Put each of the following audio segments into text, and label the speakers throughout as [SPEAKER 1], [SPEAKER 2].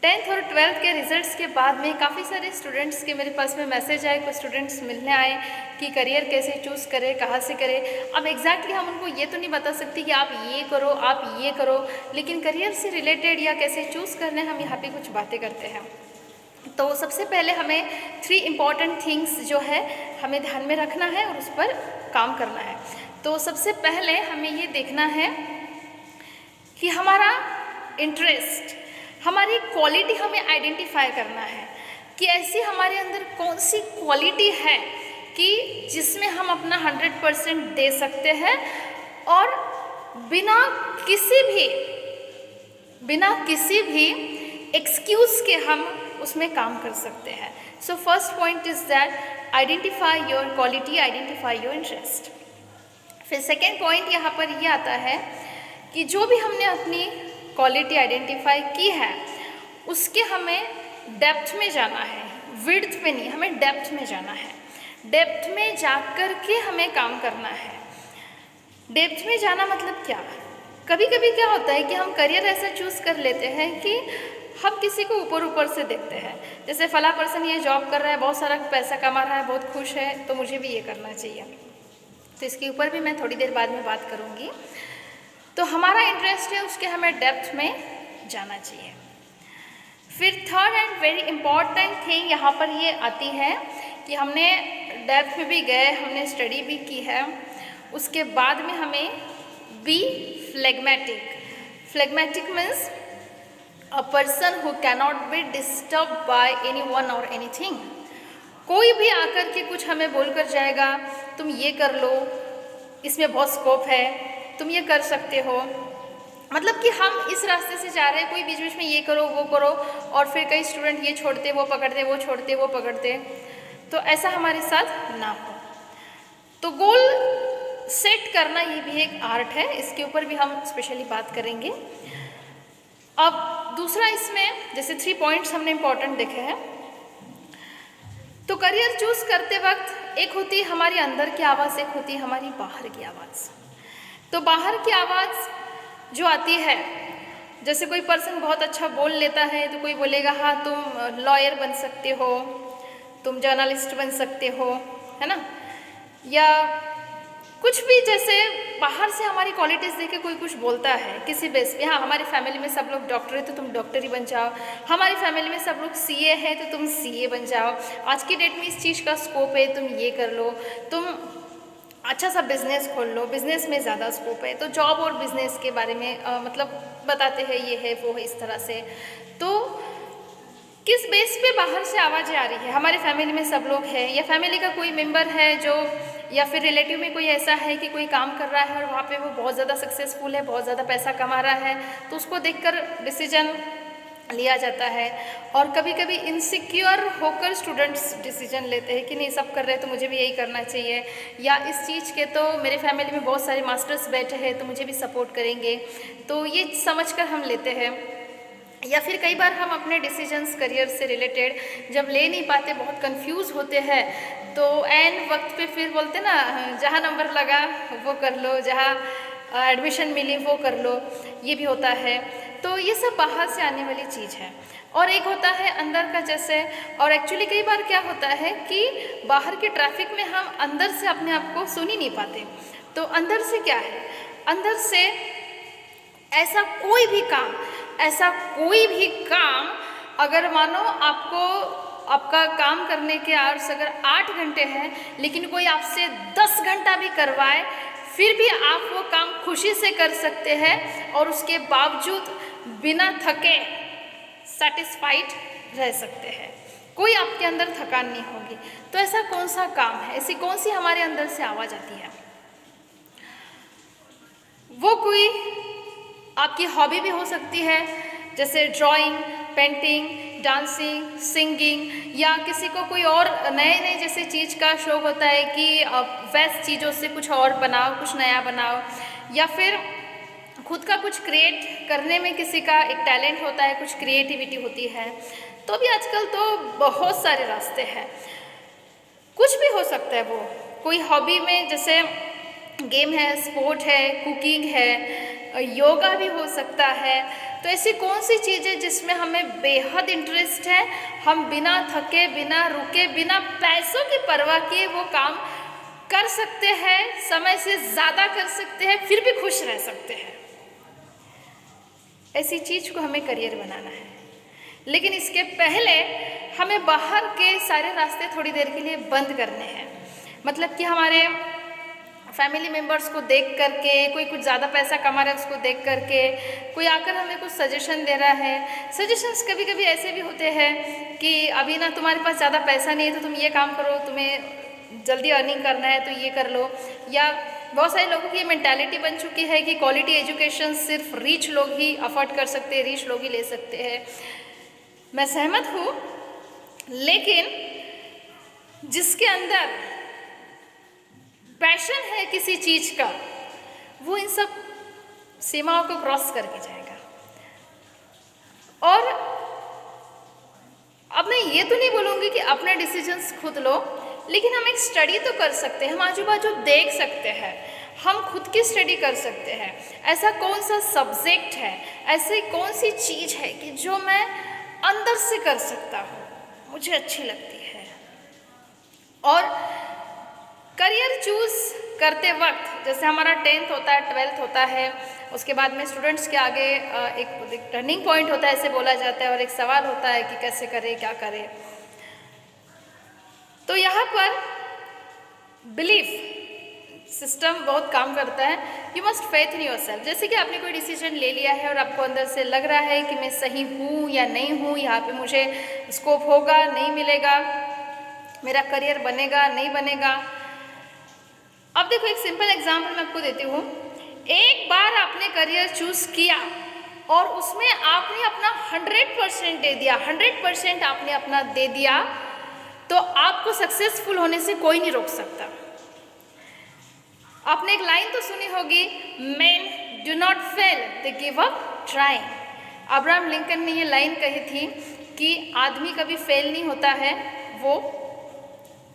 [SPEAKER 1] 10th और 12th के results के बाद में काफ़ी सारे स्टूडेंट्स के मेरे पास में मैसेज आए, कुछ स्टूडेंट्स मिलने आए कि करियर कैसे चूज़ करें, कहाँ से करें। अब एग्जैक्टली हम उनको ये तो नहीं बता सकते कि आप ये करो, आप ये करो, लेकिन करियर से रिलेटेड या कैसे चूज़ करना है हम यहाँ पे कुछ बातें करते हैं। तो सबसे पहले हमें 3 इम्पॉर्टेंट थिंग्स जो है हमें ध्यान में रखना है और उस पर काम करना है। तो सबसे पहले हमें ये देखना है कि हमारा इंटरेस्ट, हमारी क्वालिटी हमें आइडेंटिफाई करना है कि ऐसी हमारे अंदर कौन सी क्वालिटी है कि जिसमें हम अपना 100% दे सकते हैं और बिना किसी भी एक्सक्यूज़ के हम उसमें काम कर सकते हैं। So first point is that identify your quality, identify your interest. फिर सेकेंड पॉइंट यहाँ पर ये आता है कि जो भी हमने अपनी क्वालिटी आइडेंटिफाई की है उसके हमें डेप्थ में जाना है, विड्थ में नहीं, हमें डेप्थ में जाना है। डेप्थ में जाकर के हमें काम करना है। डेप्थ में जाना मतलब क्या? कभी कभी क्या होता है कि हम करियर ऐसा चूज़ कर लेते हैं कि हम किसी को ऊपर ऊपर से देखते हैं, जैसे फला पर्सन ये जॉब कर रहा है, बहुत सारा पैसा कमा रहा है, बहुत खुश है, तो मुझे भी ये करना चाहिए। तो इसके ऊपर भी मैं थोड़ी देर बाद में बात करूँगी। तो हमारा इंटरेस्ट है उसके हमें डेप्थ में जाना चाहिए। फिर third and very important thing यहाँ पर ये आती है कि हमने डेप्थ में भी गए, हमने स्टडी भी की है, उसके बाद में हमें be phlegmatic. Phlegmatic means a person who cannot be disturb by any one और एनीथिंग। कोई भी आकर के कुछ हमें बोलकर जाएगा, तुम ये कर लो, इसमें बहुत स्कोप है, तुम ये कर सकते हो, मतलब कि हम इस रास्ते से जा रहे हैं, कोई बीच बीच में ये करो वो करो, और फिर कई स्टूडेंट ये छोड़ते वो पकड़ते, वो छोड़ते वो पकड़ते। तो ऐसा हमारे साथ ना हो। तो गोल सेट करना ये भी एक आर्ट है, इसके ऊपर भी हम स्पेशली बात करेंगे। अब दूसरा, इसमें जैसे 3 पॉइंट्स हमने इम्पॉर्टेंट देखे हैं। तो करियर चूज करते वक्त एक होती है हमारी अंदर की आवाज़, एक होती है हमारी बाहर की आवाज़। तो बाहर की आवाज़ जो आती है, जैसे कोई पर्सन बहुत अच्छा बोल लेता है तो कोई बोलेगा हाँ तुम लॉयर बन सकते हो, तुम जर्नलिस्ट बन सकते हो, है ना, या कुछ भी, जैसे बाहर से हमारी क्वालिटीज़ देख के कोई कुछ बोलता है किसी बेस पे। हाँ, हमारी फैमिली में सब लोग डॉक्टर है तो तुम डॉक्टर ही बन जाओ, हमारी फैमिली में सब लोग सीए है तो तुम सीए बन जाओ, आज की डेट में इस चीज़ का स्कोप है, तुम ये कर लो, तुम अच्छा सा बिजनेस खोल लो, बिजनेस में ज़्यादा स्कोप है। तो जॉब और बिजनेस के बारे में मतलब बताते हैं, ये है वो है, इस तरह से। तो किस बेस पे बाहर से आवाज़ें आ रही है? हमारे फैमिली में सब लोग हैं, या फैमिली का कोई मेंबर है जो, या फिर रिलेटिव में कोई ऐसा है कि कोई काम कर रहा है और वहाँ पे वो बहुत ज़्यादा सक्सेसफुल है, बहुत ज़्यादा पैसा कमा रहा है, तो उसको देखकर डिसीजन लिया जाता है। और कभी कभी इनसिक्योर होकर स्टूडेंट्स डिसीजन लेते हैं कि नहीं सब कर रहे हैं तो मुझे भी यही करना चाहिए, या इस चीज़ के तो मेरे फैमिली में बहुत सारे मास्टर्स बैठे हैं तो मुझे भी सपोर्ट करेंगे, तो ये समझकर हम लेते हैं। या फिर कई बार हम अपने डिसीजंस करियर से रिलेटेड जब ले नहीं पाते, बहुत कंफ्यूज होते हैं, तो एन वक्त पे फिर बोलते ना जहाँ नंबर लगा वो कर लो, जहाँ एडमिशन मिली वो कर लो, ये भी होता है। तो ये सब बाहर से आने वाली चीज़ है। और एक होता है अंदर का, जैसे, और एक्चुअली कई बार क्या होता है कि बाहर के ट्रैफिक में हम अंदर से अपने आप को सुन ही नहीं पाते। तो अंदर से क्या है? अंदर से ऐसा कोई भी काम अगर मानो आपको आपका काम करने के आवर्स अगर 8 घंटे हैं, लेकिन कोई आपसे 10 घंटा भी करवाए, फिर भी आप वो काम खुशी से कर सकते हैं और उसके बावजूद बिना थके सेटिस्फाइड रह सकते हैं, कोई आपके अंदर थकान नहीं होगी। तो ऐसा कौन सा काम है, ऐसी कौन सी हमारे अंदर से आवाज़ आती है? वो कोई आपकी हॉबी भी हो सकती है, जैसे ड्राइंग, पेंटिंग, डांसिंग, सिंगिंग, या किसी को कोई और नए जैसे चीज़ का शौक होता है कि वैसे चीज़ों से कुछ और बनाओ, कुछ नया बनाओ, या फिर खुद का कुछ क्रिएट करने में किसी का एक टैलेंट होता है, कुछ क्रिएटिविटी होती है। तो भी आजकल तो बहुत सारे रास्ते हैं, कुछ भी हो सकता है। वो कोई हॉबी में जैसे गेम है, स्पोर्ट है, कुकिंग है, योगा भी हो सकता है, तो ऐसी कौन सी चीज़ है जिसमें हमें बेहद इंटरेस्ट है, हम बिना थके, बिना रुके, बिना पैसों की परवाह किए वो काम कर सकते हैं, समय से ज़्यादा कर सकते हैं, फिर भी खुश रह सकते हैं। ऐसी चीज़ को हमें करियर बनाना है। लेकिन इसके पहले हमें बाहर के सारे रास्ते थोड़ी देर के लिए बंद करने हैं। मतलब कि हमारे फैमिली मेम्बर्स को देख करके, कोई कुछ ज़्यादा पैसा कमा रहा है उसको देख करके, कोई आकर हमें कुछ सजेशन दे रहा है। सजेशंस कभी कभी ऐसे भी होते हैं कि अभी ना तुम्हारे पास ज़्यादा पैसा नहीं है तो तुम ये काम करो, तुम्हें जल्दी अर्निंग करना है तो ये कर लो। या बहुत सारे लोगों की ये मेंटालिटी बन चुकी है कि क्वालिटी एजुकेशन सिर्फ रिच लोग ही अफोर्ड कर सकते हैं, रिच लोग ही ले सकते हैं। मैं सहमत हूँ, लेकिन जिसके अंदर पैशन है किसी चीज़ का, वो इन सब सीमाओं को क्रॉस करके जाएगा। और अब मैं ये तो नहीं बोलूँगी कि अपने डिसीजंस खुद लो, लेकिन हम एक स्टडी तो कर सकते हैं, हम आजू बाजू देख सकते हैं, हम खुद की स्टडी कर सकते हैं। ऐसा कौन सा सब्जेक्ट है, ऐसी कौन सी चीज़ है कि जो मैं अंदर से कर सकता हूँ, मुझे अच्छी लगती है। और करियर चूज़ करते वक्त, जैसे हमारा 10th होता है, 12th होता है, उसके बाद में स्टूडेंट्स के आगे एक टर्निंग पॉइंट होता है, ऐसे बोला जाता है, और एक सवाल होता है कि कैसे करें, क्या करें। तो यहाँ पर बिलीफ सिस्टम बहुत काम करता है। You must faith in your self. जैसे कि आपने कोई डिसीजन ले लिया है और आपको अंदर से लग रहा है कि मैं सही हूँ या नहीं हूँ, यहाँ पे मुझे स्कोप होगा, नहीं मिलेगा, मेरा करियर बनेगा, नहीं बनेगा। अब देखो, एक सिंपल एग्जाम्पल मैं आपको देती हूँ। एक बार आपने करियर चूज़ किया और उसमें आपने अपना 100% दे दिया, 100% आपने अपना दे दिया, तो आपको सक्सेसफुल होने से कोई नहीं रोक सकता। आपने एक लाइन तो सुनी होगी, men do not fail, they give up trying। Abraham Lincoln ने ये लाइन कही थी कि आदमी कभी फेल नहीं होता है, वो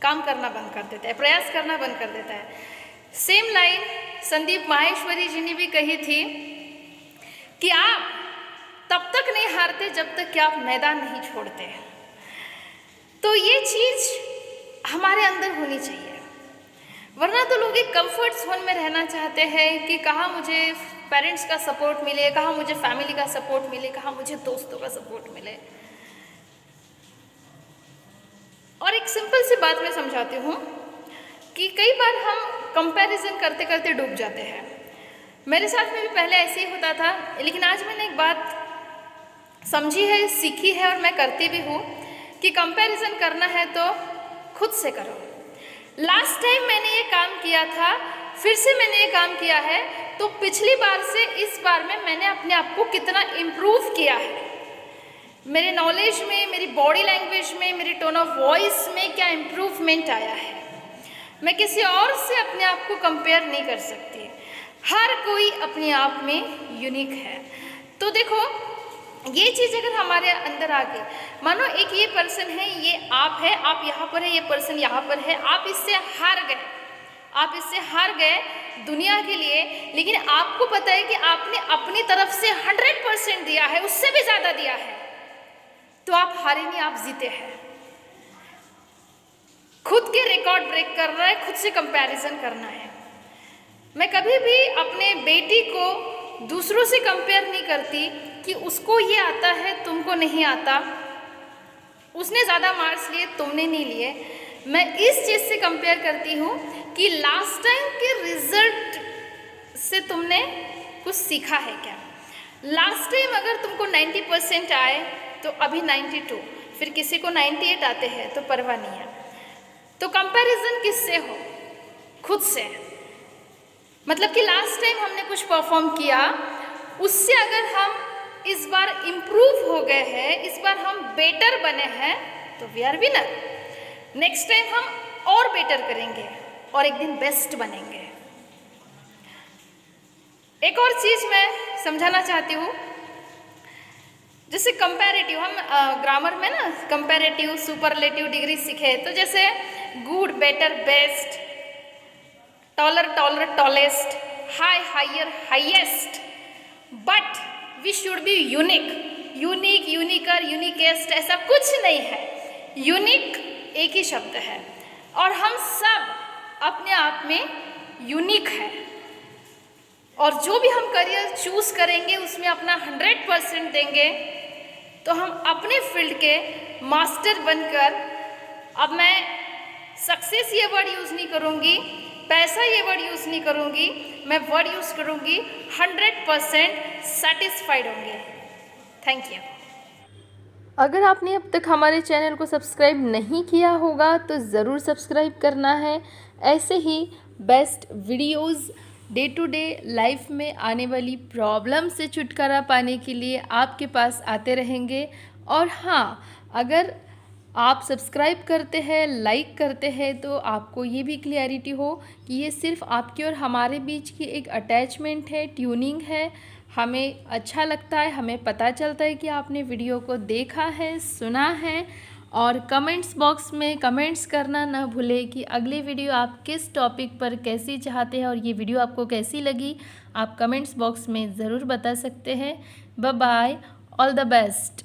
[SPEAKER 1] काम करना बंद कर देता है, प्रयास करना बंद कर देता है। सेम लाइन संदीप माहेश्वरी जी ने भी कही थी कि आप तब तक नहीं हारते जब तक कि आप मैदान नहीं छोड़ते। तो ये चीज़ हमारे अंदर होनी चाहिए, वरना तो लोग एक कंफर्ट जोन में रहना चाहते हैं कि कहाँ मुझे पेरेंट्स का सपोर्ट मिले, कहाँ मुझे फैमिली का सपोर्ट मिले, कहाँ मुझे दोस्तों का सपोर्ट मिले। और एक सिंपल सी बात मैं समझाती हूँ कि कई बार हम कंपैरिजन करते करते डूब जाते हैं। मेरे साथ में भी पहले ऐसे ही होता था, लेकिन आज मैंने एक बात समझी है, सीखी है और मैं करती भी हूँ कि कंपैरिजन करना है तो खुद से करो। लास्ट टाइम मैंने ये काम किया था, फिर से मैंने ये काम किया है, तो पिछली बार से इस बार में मैंने अपने आप को कितना इम्प्रूव किया है, मेरे नॉलेज में, मेरी बॉडी लैंग्वेज में, मेरी टोन ऑफ वॉइस में क्या इम्प्रूवमेंट आया है। मैं किसी और से अपने आप को कंपेयर नहीं कर सकती, हर कोई अपने आप में यूनिक है। तो देखो, ये चीज़ अगर हमारे अंदर आ गई, मानो एक ये पर्सन है, ये आप है, आप यहाँ पर है, ये पर्सन यहाँ पर है, आप इससे हार गए, आप इससे हार गए दुनिया के लिए, लेकिन आपको पता है कि आपने अपनी तरफ से 100% दिया है, उससे भी ज़्यादा दिया है, तो आप हारे नहीं, आप जीते हैं। खुद के रिकॉर्ड ब्रेक करना है, खुद से कंपैरिजन करना है। मैं कभी भी अपने बेटी को दूसरों से कंपेयर नहीं करती कि उसको ये आता है, तुमको नहीं आता, उसने ज़्यादा मार्क्स लिए, तुमने नहीं लिए। मैं इस चीज़ से कंपेयर करती हूँ कि लास्ट टाइम के रिजल्ट से तुमने कुछ सीखा है क्या। लास्ट टाइम अगर तुमको 90% आए तो अभी 92, फिर किसी को 98 आते हैं तो परवाह नहीं है। तो कंपैरिजन किससे हो? खुद से। मतलब कि लास्ट टाइम हमने कुछ परफॉर्म किया, उससे अगर हम इस बार इम्प्रूव हो गए हैं, इस बार हम बेटर बने हैं, तो we are winner. Next time हम और बेटर करेंगे और एक दिन बेस्ट बनेंगे। एक और चीज़ मैं समझाना चाहती हूँ, जैसे कंपैरेटिव, हम ग्रामर में ना कंपैरेटिव, सुपरलेटिव डिग्री सीखे, तो जैसे good, better, best, taller, taller, tallest, high, higher, highest. But we should be unique. Unique, uniquer, uniquest ऐसा कुछ नहीं है। यूनिक एक ही शब्द है और हम सब अपने आप में यूनिक है। और जो भी हम करियर चूज करेंगे उसमें अपना 100% देंगे तो हम अपने फील्ड के मास्टर बनकर, अब मैं सक्सेस ये वर्ड यूज़ नहीं करूँगी, पैसा ये वर्ड यूज़ नहीं करूँगी, मैं वर्ड यूज़ करूँगी 100% सेटिस्फाइड होंगे। Thank you.
[SPEAKER 2] अगर आपने अब तक हमारे चैनल को सब्सक्राइब नहीं किया होगा तो ज़रूर सब्सक्राइब करना है। ऐसे ही best videos, day to day life में आने वाली प्रॉब्लम से छुटकारा पाने के लिए आपके पास आते रहेंगे। और हाँ, अगर आप सब्सक्राइब करते हैं, लाइक करते हैं तो आपको ये भी क्लियरिटी हो कि ये सिर्फ आपके और हमारे बीच की एक अटैचमेंट है, ट्यूनिंग है। हमें अच्छा लगता है, हमें पता चलता है कि आपने वीडियो को देखा है, सुना है। और कमेंट्स बॉक्स में कमेंट्स करना ना भूलें कि अगली वीडियो आप किस टॉपिक पर कैसी चाहते हैं और ये वीडियो आपको कैसी लगी। आप कमेंट्स बॉक्स में ज़रूर बता सकते हैं। Bye bye, all the best.